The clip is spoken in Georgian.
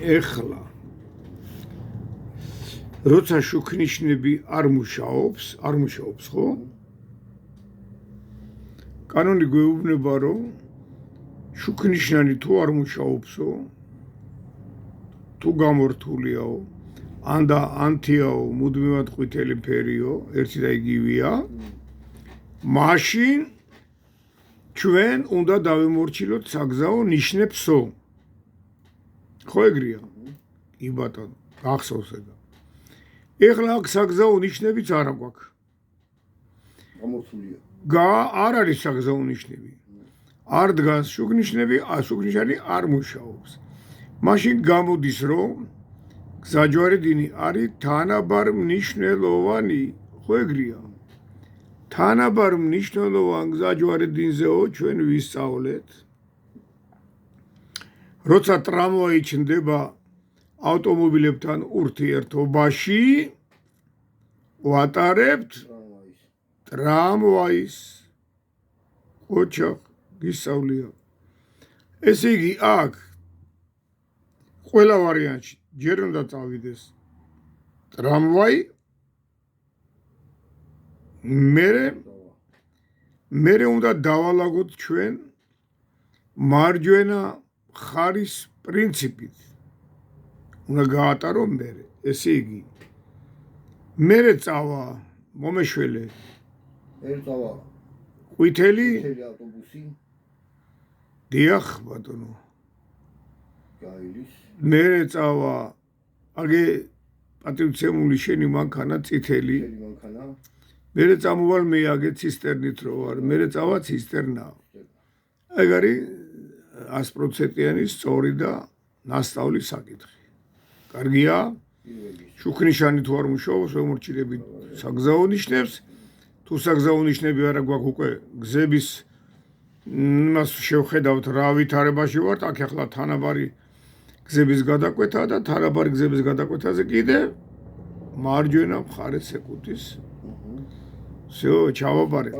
ეხლა როცა შუქნიშნები არ მუშაობს, ხო? კანონი გვეუბნება, რომ შუქნიშნანი თუ არ მუშაობსო, თუ გამორთულიაო, ანთიაო, მუდმივად ყვითელი ფერიო, ერთი და იგივეა, მაშინ ჩვენ უნდა დავემორჩილოთ საგზაო ნიშნებსო. ხო ეგრეა? კი ბატონო, გახსოვს ეგა. ეხლა აქ საგზაო ნიშნებიც არ აქვს. გამორთულია. არ არის საგზაო ნიშნები. არ დგას შუქნიშნანი არ მუშაობს. მაშინ გამოდის, რომ გზაჯვარედინი არის თანაბარ მნიშვნელოვანი, ხო ეგრეა? თანაბარ მნიშვნელოვან გზაჯვარედინზეო ჩვენ ვისწავლეთ, როცა ტრამვაი ჩნდება ავტომობილებთან ურთიერთობაში, ვატარებთ ტრამვაის. ოჩახ გისწავლია. ესე იგი აქ ყველა ვარიანტში ჯერ უნდა წავიდეს ტრამვაი, მერე უნდა დავალაგოთ ჩვენ მარჯვენა მხარის პრინციპით. უნდა გაატარო მერე. ესე იგი მერე წავა მომეშველე წავა ყვითელი ავტობუსი დიახ ბატონო. გაილის მერე წავა აგე პატივცემული შენი მანქანა წითელი. მანქანა მერე წამოვალ მე აგე ცისტერნით რო ვარ, მერე წავა ცისტერნა. ეგ არის 100%-იანი სწორი და ნასწავლი საკითხი. კარგია? შუქნიშანი თუ არ მუშაობს, ვემორჩილებით საგზაო ნიშნებს. თუ საგზაო ნიშნები არა გვაქვს უკვე გზების იმას შევხედავთ რა ვითარებაში ვართ, აქ ახლა თანაბარი გზების გადაკვეთა და თანაბარი გზების გადაკვეთაზე კიდე მარჯვენა მხარეს ეკუთვნის. всё, ჩავაბარებ.